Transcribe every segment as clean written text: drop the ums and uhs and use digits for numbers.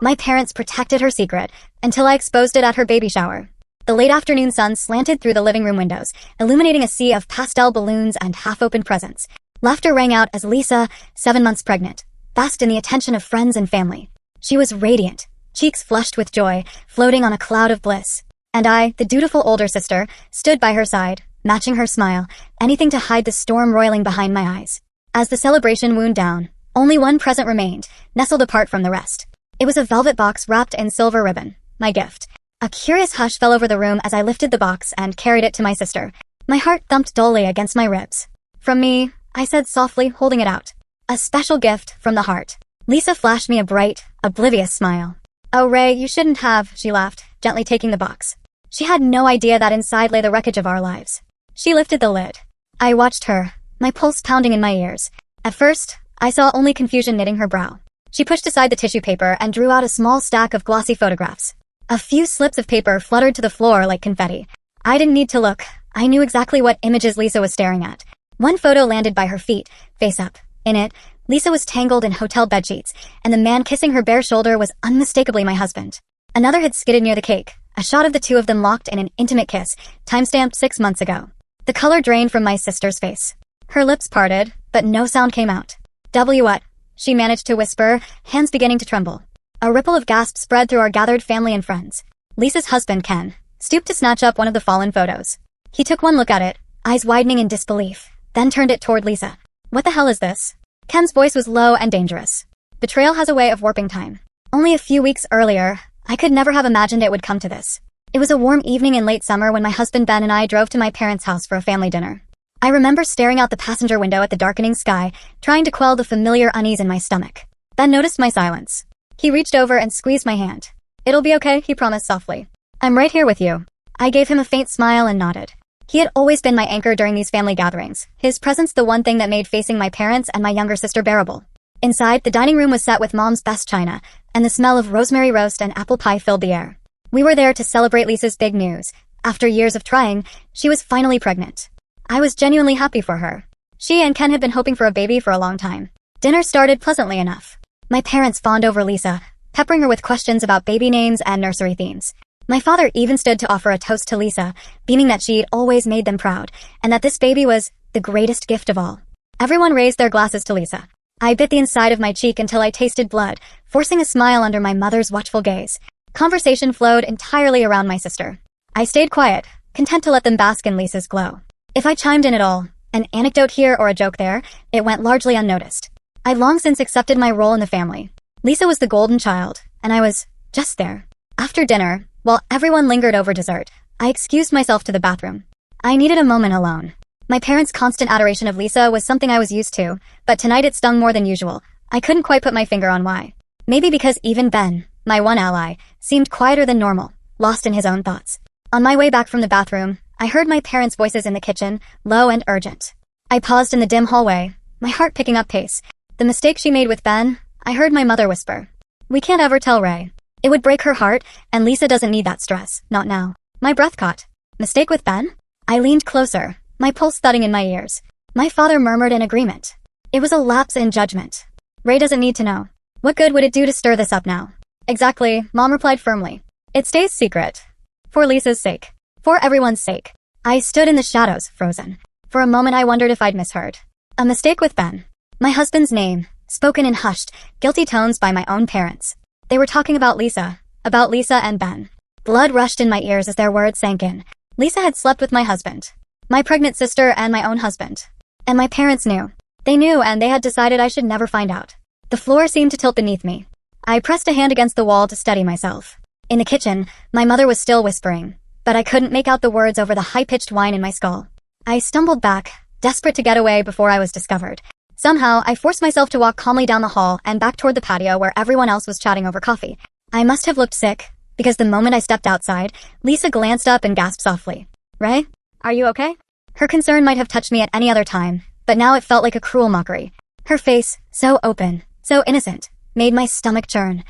My parents protected her secret until I exposed it at her baby shower. The late afternoon sun slanted through the living room windows, illuminating a sea of pastel balloons and half-opened presents. Laughter rang out as Lisa, 7 months pregnant, basked in the attention of friends and family. She was radiant, cheeks flushed with joy, floating on a cloud of bliss. And I, the dutiful older sister, stood by her side, matching her smile, anything to hide the storm roiling behind my eyes. As the celebration wound down, only one present remained, nestled apart from the rest. It was a velvet box wrapped in silver ribbon, my gift. A curious hush fell over the room as I lifted the box and carried it to my sister. My heart thumped dully against my ribs. From me, I said softly, holding it out. A special gift from the heart. Lisa flashed me a bright, oblivious smile. "Oh, Ray, you shouldn't have," she laughed, gently taking the box. She had no idea that inside lay the wreckage of our lives. She lifted the lid. I watched her, my pulse pounding in my ears. At first, I saw only confusion knitting her brow. She pushed aside the tissue paper and drew out a small stack of glossy photographs. A few slips of paper fluttered to the floor like confetti. I didn't need to look. I knew exactly what images Lisa was staring at. One photo landed by her feet, face up. In it, Lisa was tangled in hotel bedsheets, and the man kissing her bare shoulder was unmistakably my husband. Another had skidded near the cake, a shot of the two of them locked in an intimate kiss, timestamped 6 months ago. The color drained from my sister's face. Her lips parted, but no sound came out. What?" she managed to whisper, hands beginning to tremble. A ripple of gasps spread through our gathered family and friends. Lisa's husband, Ken, stooped to snatch up one of the fallen photos. He took one look at it, eyes widening in disbelief, then turned it toward Lisa. "What the hell is this?" Ken's voice was low and dangerous. Betrayal has a way of warping time. Only a few weeks earlier, I could never have imagined it would come to this. It was a warm evening in late summer when my husband Ben and I drove to my parents' house for a family dinner. I remember staring out the passenger window at the darkening sky, trying to quell the familiar unease in my stomach. Ben noticed my silence. He reached over and squeezed my hand. "It'll be okay," he promised softly. "I'm right here with you." I gave him a faint smile and nodded. He had always been my anchor during these family gatherings, his presence the one thing that made facing my parents and my younger sister bearable. Inside, the dining room was set with Mom's best china, and the smell of rosemary roast and apple pie filled the air. We were there to celebrate Lisa's big news. After years of trying, she was finally pregnant. I was genuinely happy for her. She and Ken had been hoping for a baby for a long time. Dinner started pleasantly enough. My parents fawned over Lisa, peppering her with questions about baby names and nursery themes. My father even stood to offer a toast to Lisa, beaming that she'd always made them proud, and that this baby was the greatest gift of all. Everyone raised their glasses to Lisa. I bit the inside of my cheek until I tasted blood, forcing a smile under my mother's watchful gaze. Conversation flowed entirely around my sister. I stayed quiet, content to let them bask in Lisa's glow. If I chimed in at all, an anecdote here or a joke there, it went largely unnoticed. I'd long since accepted my role in the family. Lisa was the golden child, and I was just there. After dinner, while everyone lingered over dessert, I excused myself to the bathroom. I needed a moment alone. My parents' constant adoration of Lisa was something I was used to, but tonight it stung more than usual. I couldn't quite put my finger on why. Maybe because even Ben, my one ally, seemed quieter than normal, lost in his own thoughts. On my way back from the bathroom, I heard my parents' voices in the kitchen, low and urgent. I paused in the dim hallway, my heart picking up pace. The mistake she made with Ben, I heard my mother whisper. "We can't ever tell Ray. It would break her heart, and Lisa doesn't need that stress, not now." My breath caught. Mistake with Ben? I leaned closer, my pulse thudding in my ears. My father murmured in agreement. It was a lapse in judgment. "Ray doesn't need to know. What good would it do to stir this up now?" "Exactly," Mom replied firmly. "It stays secret. For Lisa's sake. For everyone's sake." I stood in the shadows, frozen. For a moment I wondered if I'd misheard. A mistake with Ben. My husband's name, spoken in hushed, guilty tones by my own parents. They were talking about Lisa and Ben. Blood rushed in my ears as their words sank in. Lisa had slept with my husband, my pregnant sister and my own husband. And my parents knew. They knew, and they had decided I should never find out. The floor seemed to tilt beneath me. I pressed a hand against the wall to steady myself. In the kitchen, my mother was still whispering, but I couldn't make out the words over the high-pitched whine in my skull. I stumbled back, desperate to get away before I was discovered. Somehow, I forced myself to walk calmly down the hall and back toward the patio where everyone else was chatting over coffee. I must have looked sick, because the moment I stepped outside, Lisa glanced up and gasped softly. "Ray? Are you okay?" Her concern might have touched me at any other time, but now it felt like a cruel mockery. Her face, so open, so innocent, made my stomach churn.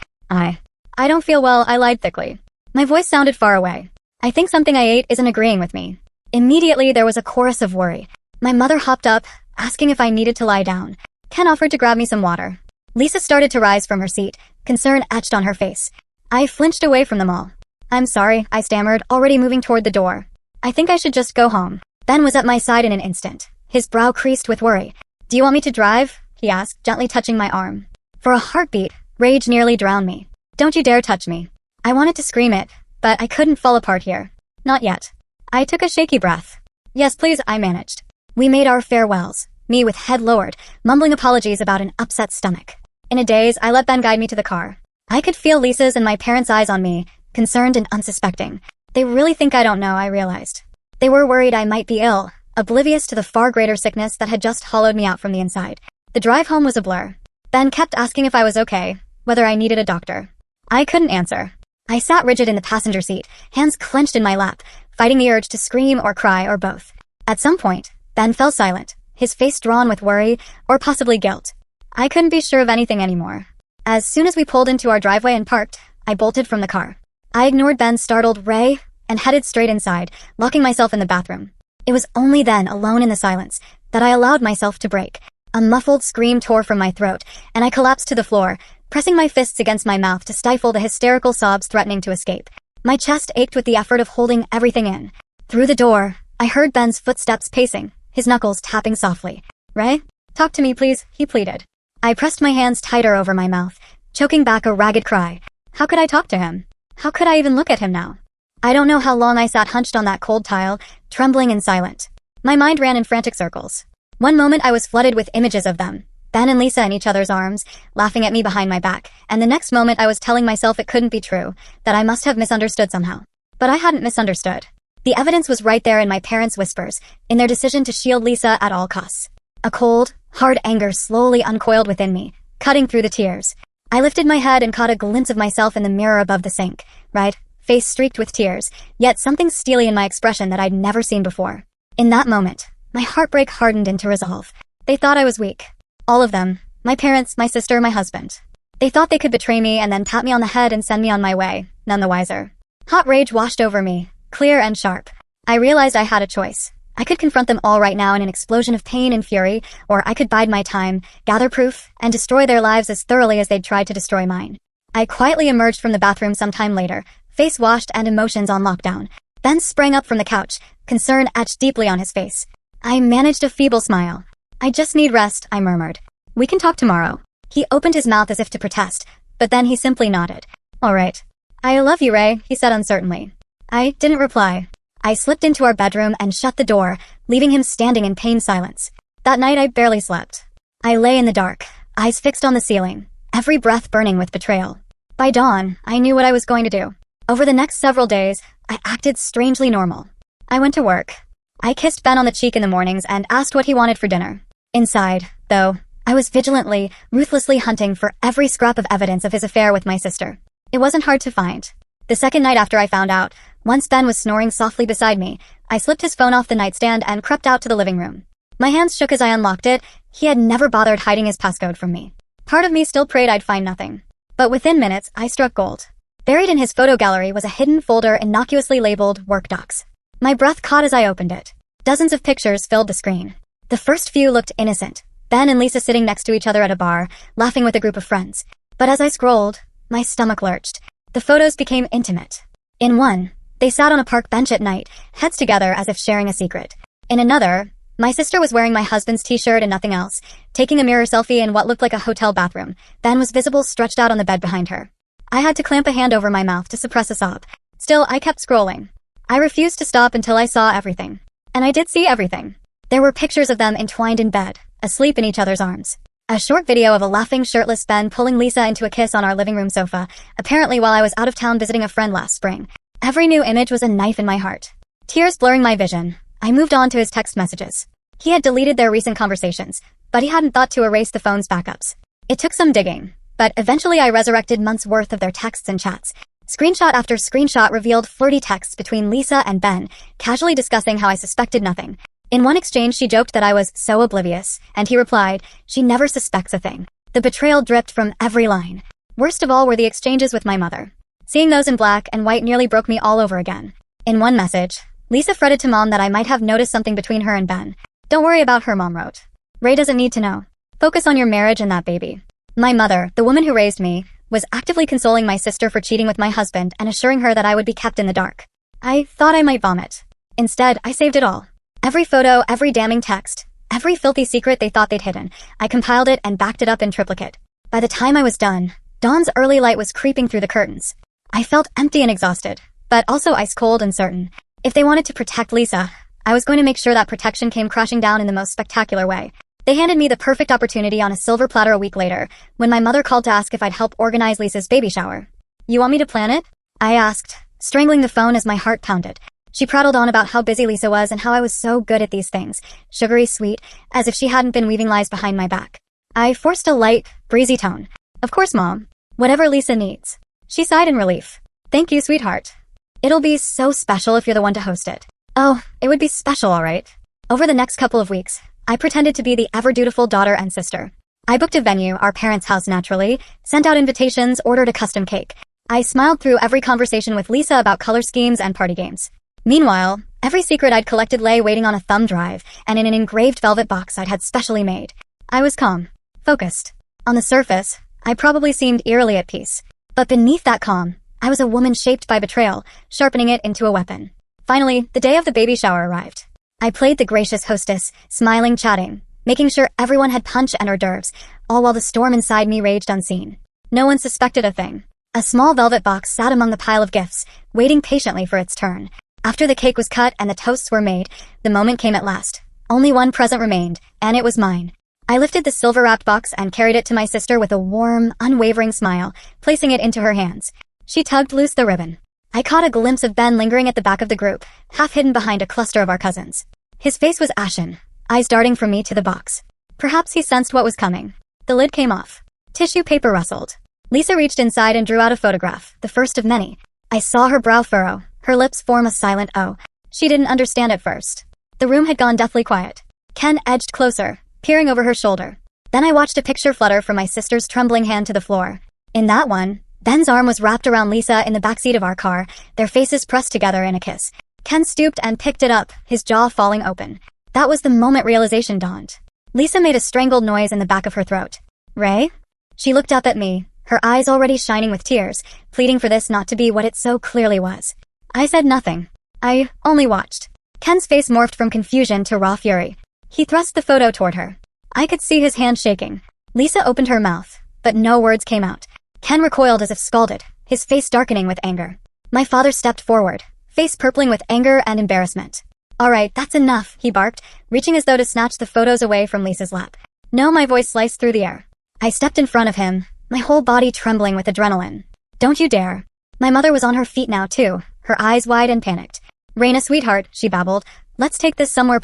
I don't feel well," I lied thickly. My voice sounded far away. "I think something I ate isn't agreeing with me." Immediately, there was a chorus of worry. My mother hopped up, asking if I needed to lie down. Ken offered to grab me some water. Lisa started to rise from her seat, concern etched on her face. I flinched away from them all. "I'm sorry," I stammered, already moving toward the door. "I think I should just go home." Ben was at my side in an instant, his brow creased with worry. "Do you want me to drive?" he asked, gently touching my arm. For a heartbeat, rage nearly drowned me. "Don't you dare touch me." I wanted to scream it, but I couldn't fall apart here. Not yet. I took a shaky breath. "Yes, please," I managed. We made our farewells, me with head lowered, mumbling apologies about an upset stomach. In a daze, I let Ben guide me to the car. I could feel Lisa's and my parents' eyes on me, concerned and unsuspecting. They really think I don't know, I realized. They were worried I might be ill, oblivious to the far greater sickness that had just hollowed me out from the inside. The drive home was a blur. Ben kept asking if I was okay, whether I needed a doctor. I couldn't answer. I sat rigid in the passenger seat, hands clenched in my lap, fighting the urge to scream or cry or both. At some point, Ben fell silent, his face drawn with worry or possibly guilt. I couldn't be sure of anything anymore. As soon as we pulled into our driveway and parked, I bolted from the car. I ignored Ben's startled "Ray" and headed straight inside, locking myself in the bathroom. It was only then, alone in the silence, that I allowed myself to break. A muffled scream tore from my throat, and I collapsed to the floor, pressing my fists against my mouth to stifle the hysterical sobs threatening to escape. My chest ached with the effort of holding everything in. Through the door, I heard Ben's footsteps pacing, his knuckles tapping softly. "Ray? Talk to me, please," he pleaded. I pressed my hands tighter over my mouth, choking back a ragged cry. How could I talk to him? How could I even look at him now? I don't know how long I sat hunched on that cold tile, trembling and silent. My mind ran in frantic circles. One moment I was flooded with images of them, Ben and Lisa in each other's arms, laughing at me behind my back, and the next moment I was telling myself it couldn't be true, that I must have misunderstood somehow. But I hadn't misunderstood. The evidence was right there in my parents' whispers, in their decision to shield Lisa at all costs. A cold, hard anger slowly uncoiled within me, cutting through the tears. I lifted my head and caught a glimpse of myself in the mirror above the sink, right, face streaked with tears, yet something steely in my expression that I'd never seen before. In that moment, my heartbreak hardened into resolve. They thought I was weak. All of them. My parents, my sister, my husband. They thought they could betray me and then pat me on the head and send me on my way, none the wiser. Hot rage washed over me, clear and sharp. I realized I had a choice. I could confront them all right now in an explosion of pain and fury, or I could bide my time, gather proof, and destroy their lives as thoroughly as they'd tried to destroy mine. I quietly emerged from the bathroom sometime later, face washed and emotions on lockdown. Ben sprang up from the couch, concern etched deeply on his face. I managed a feeble smile. "I just need rest," I murmured. "We can talk tomorrow." He opened his mouth as if to protest, but then he simply nodded. "All right." "I love you, Ray," he said uncertainly. I didn't reply. I slipped into our bedroom and shut the door, leaving him standing in pained silence. That night I barely slept. I lay in the dark, eyes fixed on the ceiling, every breath burning with betrayal. By dawn, I knew what I was going to do. Over the next several days, I acted strangely normal. I went to work. I kissed Ben on the cheek in the mornings and asked what he wanted for dinner. Inside, though, I was vigilantly, ruthlessly hunting for every scrap of evidence of his affair with my sister. It wasn't hard to find. The second night after I found out, once Ben was snoring softly beside me, I slipped his phone off the nightstand and crept out to the living room. My hands shook as I unlocked it. He had never bothered hiding his passcode from me. Part of me still prayed I'd find nothing. But within minutes, I struck gold. Buried in his photo gallery was a hidden folder innocuously labeled Work Docs. My breath caught as I opened it. Dozens of pictures filled the screen. The first few looked innocent. Ben and Lisa sitting next to each other at a bar, laughing with a group of friends. But as I scrolled, my stomach lurched. The photos became intimate. In one, they sat on a park bench at night, heads together as if sharing a secret. In another, my sister was wearing my husband's t-shirt and nothing else, taking a mirror selfie in what looked like a hotel bathroom. Ben was visible stretched out on the bed behind her. I had to clamp a hand over my mouth to suppress a sob. Still, I kept scrolling. I refused to stop until I saw everything. And I did see everything. There were pictures of them entwined in bed, asleep in each other's arms. A short video of a laughing, shirtless Ben pulling Lisa into a kiss on our living room sofa, apparently while I was out of town visiting a friend last spring. Every new image was a knife in my heart. Tears blurring my vision, I moved on to his text messages. He had deleted their recent conversations, but he hadn't thought to erase the phone's backups. It took some digging, but eventually I resurrected months' worth of their texts and chats. Screenshot after screenshot revealed flirty texts between Lisa and Ben, casually discussing how I suspected nothing. In one exchange, she joked that I was so oblivious, and he replied, she never suspects a thing. The betrayal dripped from every line. Worst of all were the exchanges with my mother. Seeing those in black and white nearly broke me all over again. In one message, Lisa fretted to Mom that I might have noticed something between her and Ben. Don't worry about her, Mom wrote. Ray doesn't need to know. Focus on your marriage and that baby. My mother, the woman who raised me, was actively consoling my sister for cheating with my husband and assuring her that I would be kept in the dark. I thought I might vomit. Instead, I saved it all. Every photo, every damning text, every filthy secret they thought they'd hidden. I compiled it and backed it up in triplicate. By the time I was done, dawn's early light was creeping through the curtains. I felt empty and exhausted, but also ice-cold and certain. If they wanted to protect Lisa, I was going to make sure that protection came crashing down in the most spectacular way. They handed me the perfect opportunity on a silver platter a week later, when my mother called to ask if I'd help organize Lisa's baby shower. "You want me to plan it?" I asked, strangling the phone as my heart pounded. She prattled on about how busy Lisa was and how I was so good at these things, sugary sweet, as if she hadn't been weaving lies behind my back. I forced a light, breezy tone. "Of course, Mom. Whatever Lisa needs." She sighed in relief. "Thank you, sweetheart. It'll be so special if you're the one to host it." Oh, it would be special, all right. Over the next couple of weeks, I pretended to be the ever-dutiful daughter and sister. I booked a venue, our parents' house naturally, sent out invitations, ordered a custom cake. I smiled through every conversation with Lisa about color schemes and party games. Meanwhile, every secret I'd collected lay waiting on a thumb drive and in an engraved velvet box I'd had specially made. I was calm, focused. On the surface, I probably seemed eerily at peace. But beneath that calm, I was a woman shaped by betrayal, sharpening it into a weapon. Finally, the day of the baby shower arrived. I played the gracious hostess, smiling, chatting, making sure everyone had punch and hors d'oeuvres, all while the storm inside me raged unseen. No one suspected a thing. A small velvet box sat among the pile of gifts, waiting patiently for its turn. After the cake was cut and the toasts were made, the moment came at last. Only one present remained, and it was mine. I lifted the silver-wrapped box and carried it to my sister with a warm, unwavering smile, placing it into her hands. She tugged loose the ribbon. I caught a glimpse of Ben lingering at the back of the group, half hidden behind a cluster of our cousins. His face was ashen, eyes darting from me to the box. Perhaps he sensed what was coming. The lid came off. Tissue paper rustled. Lisa reached inside and drew out a photograph, the first of many. I saw her brow furrow, her lips form a silent O. She didn't understand at first. The room had gone deathly quiet. Ken edged closer, peering over her shoulder. Then I watched a picture flutter from my sister's trembling hand to the floor. In that one, Ben's arm was wrapped around Lisa in the backseat of our car, their faces pressed together in a kiss. Ken stooped and picked it up, his jaw falling open. That was the moment realization dawned. Lisa made a strangled noise in the back of her throat. "Ray?" She looked up at me, her eyes already shining with tears, pleading for this not to be what it so clearly was. I said nothing. I only watched. Ken's face morphed from confusion to raw fury. He thrust the photo toward her. I could see his hand shaking. Lisa opened her mouth, but no words came out. Ken recoiled as if scalded, his face darkening with anger. My father stepped forward, face purpling with anger and embarrassment. "All right, that's enough," he barked, reaching as though to snatch the photos away from Lisa's lap. No, my voice sliced through the air. I stepped in front of him, my whole body trembling with adrenaline. "Don't you dare." My mother was on her feet now, too, her eyes wide and panicked. "Raina, sweetheart," she babbled, "let's take this somewhere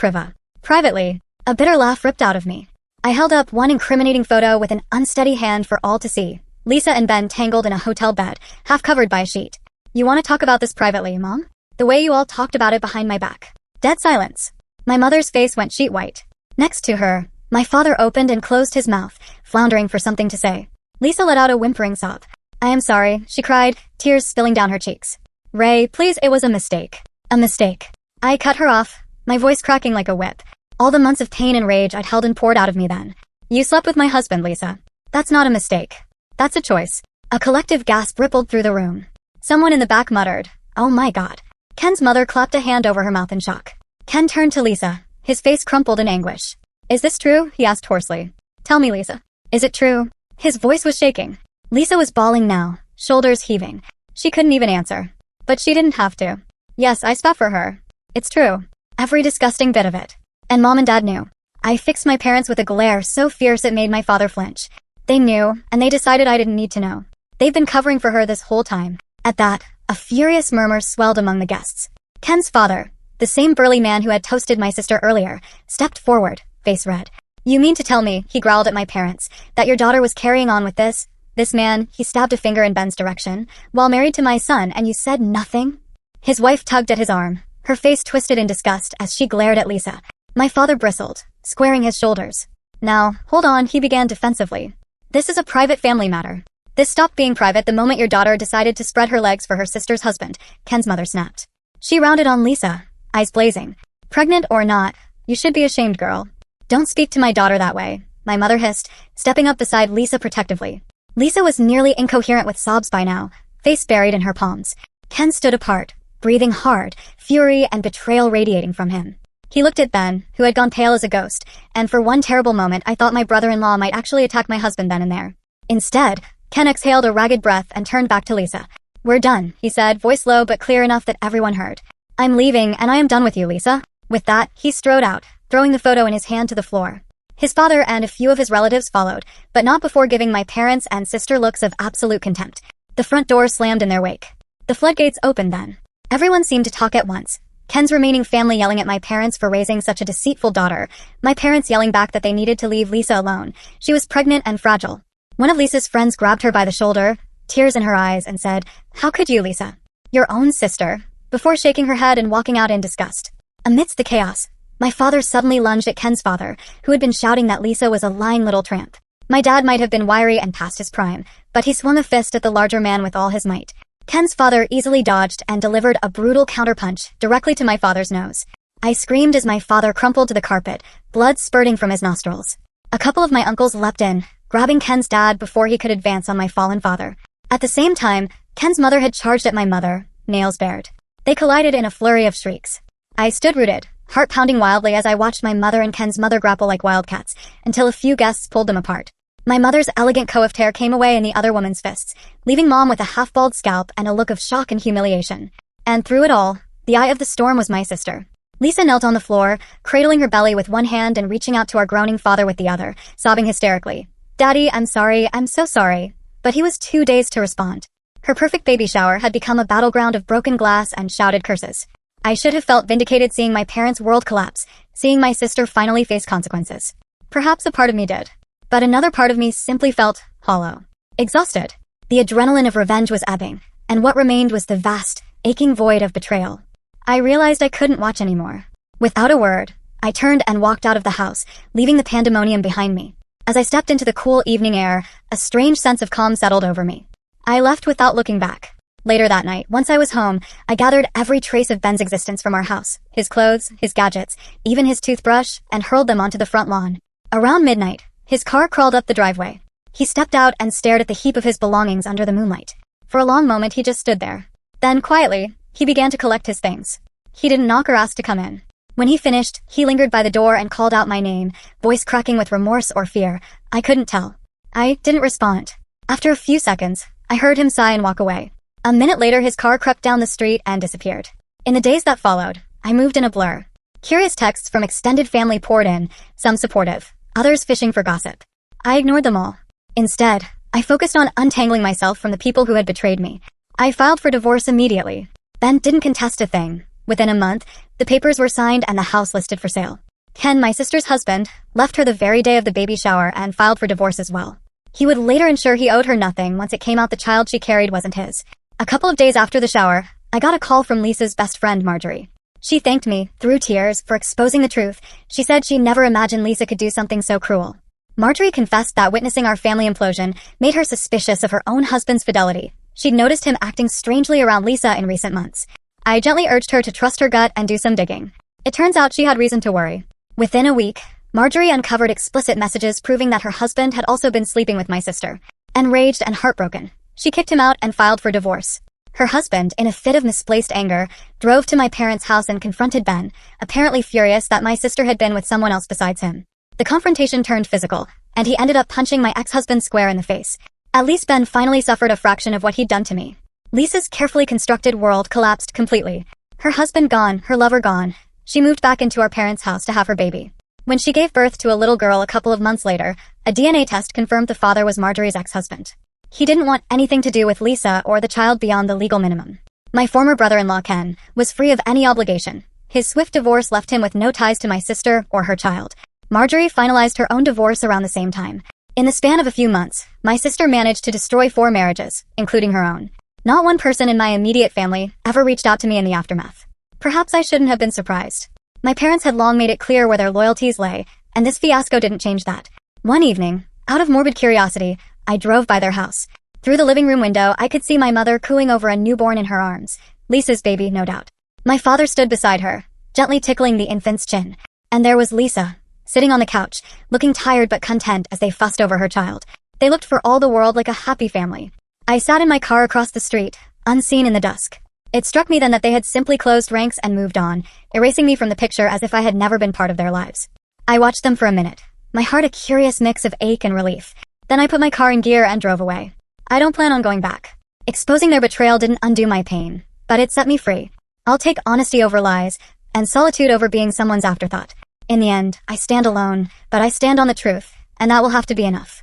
privately." A bitter laugh ripped out of me. I held up one incriminating photo with an unsteady hand for all to see. Lisa and Ben tangled in a hotel bed, half covered by a sheet. "You want to talk about this privately, Mom? The way you all talked about it behind my back." Dead silence. My mother's face went sheet white. Next to her, my father opened and closed his mouth, floundering for something to say. Lisa let out a whimpering sob. "I am sorry," she cried, tears spilling down her cheeks. "Ray, please, it was a mistake." A mistake. I cut her off, my voice cracking like a whip. All the months of pain and rage I'd held and poured out of me then. "You slept with my husband, Lisa. That's not a mistake. That's a choice." A collective gasp rippled through the room. Someone in the back muttered, "Oh my God." Ken's mother clapped a hand over her mouth in shock. Ken turned to Lisa, his face crumpled in anguish. "Is this true?" he asked hoarsely. "Tell me, Lisa. Is it true?" His voice was shaking. Lisa was bawling now, shoulders heaving. She couldn't even answer. But she didn't have to. "Yes, I spat for her. It's true. Every disgusting bit of it. And Mom and Dad knew." I fixed my parents with a glare so fierce it made my father flinch. They knew, and they decided I didn't need to know. They've been covering for her this whole time. At that, a furious murmur swelled among the guests. Ken's father, the same burly man who had toasted my sister earlier, stepped forward, face red. "You mean to tell me," he growled at my parents, "that your daughter was carrying on with this man," he stabbed a finger in Ben's direction, "while married to my son, and you said nothing?" His wife tugged at his arm, her face twisted in disgust as she glared at Lisa. My father bristled, squaring his shoulders. "Now, hold on," he began defensively. "This is a private family matter. This stopped being private the moment your daughter decided to spread her legs for her sister's husband," Ken's mother snapped. She rounded on Lisa, eyes blazing. "Pregnant or not, you should be ashamed, girl. Don't speak to my daughter that way. my mother hissed, stepping up beside Lisa protectively. Lisa was nearly incoherent with sobs by now, face buried in her palms. Ken stood apart, breathing hard, fury and betrayal radiating from him. He looked at Ben, who had gone pale as a ghost, and for one terrible moment I thought my brother-in-law might actually attack my husband then and there. Instead, Ken exhaled a ragged breath and turned back to Lisa. "We're done," he said, voice low but clear enough that everyone heard. "I'm leaving, and I am done with you, Lisa." With that, he strode out, throwing the photo in his hand to the floor. His father and a few of his relatives followed, but not before giving my parents and sister looks of absolute contempt. The front door slammed in their wake. The floodgates opened then. Everyone seemed to talk at once. Ken's remaining family yelling at my parents for raising such a deceitful daughter, my parents yelling back that they needed to leave Lisa alone. She was pregnant and fragile. One of Lisa's friends grabbed her by the shoulder, tears in her eyes, and said, "How could you, Lisa? Your own sister," before shaking her head and walking out in disgust. Amidst the chaos, my father suddenly lunged at Ken's father, who had been shouting that Lisa was a lying little tramp. My dad might have been wiry and past his prime, but he swung a fist at the larger man with all his might. Ken's father easily dodged and delivered a brutal counterpunch directly to my father's nose. I screamed as my father crumpled to the carpet, blood spurting from his nostrils. A couple of my uncles leapt in, grabbing Ken's dad before he could advance on my fallen father. At the same time, Ken's mother had charged at my mother, nails bared. They collided in a flurry of shrieks. I stood rooted, heart pounding wildly as I watched my mother and Ken's mother grapple like wildcats, until a few guests pulled them apart. My mother's elegant coif tear came away in the other woman's fists, leaving Mom with a half-bald scalp and a look of shock and humiliation. And through it all, the eye of the storm was my sister. Lisa knelt on the floor, cradling her belly with one hand and reaching out to our groaning father with the other, sobbing hysterically. "Daddy, I'm sorry, I'm so sorry." But he was too dazed to respond. Her perfect baby shower had become a battleground of broken glass and shouted curses. I should have felt vindicated seeing my parents' world collapse, seeing my sister finally face consequences. Perhaps a part of me did. But another part of me simply felt hollow. Exhausted. The adrenaline of revenge was ebbing, and what remained was the vast, aching void of betrayal. I realized I couldn't watch anymore. Without a word, I turned and walked out of the house, leaving the pandemonium behind me. As I stepped into the cool evening air, a strange sense of calm settled over me. I left without looking back. Later that night, once I was home, I gathered every trace of Ben's existence from our house, his clothes, his gadgets, even his toothbrush, and hurled them onto the front lawn. Around midnight, his car crawled up the driveway. He stepped out and stared at the heap of his belongings under the moonlight. For a long moment, he just stood there. Then, quietly, he began to collect his things. He didn't knock or ask to come in. When he finished, he lingered by the door and called out my name, voice cracking with remorse or fear. I couldn't tell. I didn't respond. After a few seconds, I heard him sigh and walk away. A minute later, his car crept down the street and disappeared. In the days that followed, I moved in a blur. Curious texts from extended family poured in, some supportive, others fishing for gossip. I ignored them all. Instead, I focused on untangling myself from the people who had betrayed me. I filed for divorce immediately. Ben didn't contest a thing. Within a month, the papers were signed and the house listed for sale. Ken, my sister's husband, left her the very day of the baby shower and filed for divorce as well. He would later ensure he owed her nothing once it came out the child she carried wasn't his. A couple of days after the shower, I got a call from Lisa's best friend, Marjorie. She thanked me, through tears, for exposing the truth. She said she never imagined Lisa could do something so cruel. Marjorie confessed that witnessing our family implosion made her suspicious of her own husband's fidelity. She'd noticed him acting strangely around Lisa in recent months. I gently urged her to trust her gut and do some digging. It turns out she had reason to worry. Within a week, Marjorie uncovered explicit messages proving that her husband had also been sleeping with my sister. Enraged and heartbroken, she kicked him out and filed for divorce. Her husband, in a fit of misplaced anger, drove to my parents' house and confronted Ben, apparently furious that my sister had been with someone else besides him. The confrontation turned physical, and he ended up punching my ex-husband square in the face. At least Ben finally suffered a fraction of what he'd done to me. Lisa's carefully constructed world collapsed completely. Her husband gone, her lover gone. She moved back into our parents' house to have her baby. When she gave birth to a little girl a couple of months later, a DNA test confirmed the father was Marjorie's ex-husband. He didn't want anything to do with Lisa or the child beyond the legal minimum. My former brother-in-law, Ken, was free of any obligation. His swift divorce left him with no ties to my sister or her child. Marjorie finalized her own divorce around the same time. In the span of a few months, my sister managed to destroy 4 marriages, including her own. Not one person in my immediate family ever reached out to me in the aftermath. Perhaps I shouldn't have been surprised. My parents had long made it clear where their loyalties lay, and this fiasco didn't change that. One evening, out of morbid curiosity, I drove by their house. Through the living room window, I could see my mother cooing over a newborn in her arms. Lisa's baby, no doubt. My father stood beside her, gently tickling the infant's chin. And there was Lisa, sitting on the couch, looking tired but content as they fussed over her child. They looked for all the world like a happy family. I sat in my car across the street, unseen in the dusk. It struck me then that they had simply closed ranks and moved on, erasing me from the picture as if I had never been part of their lives. I watched them for a minute, my heart a curious mix of ache and relief. Then I put my car in gear and drove away. I don't plan on going back. Exposing their betrayal didn't undo my pain, but it set me free. I'll take honesty over lies, and solitude over being someone's afterthought. In the end, I stand alone, but I stand on the truth, and that will have to be enough.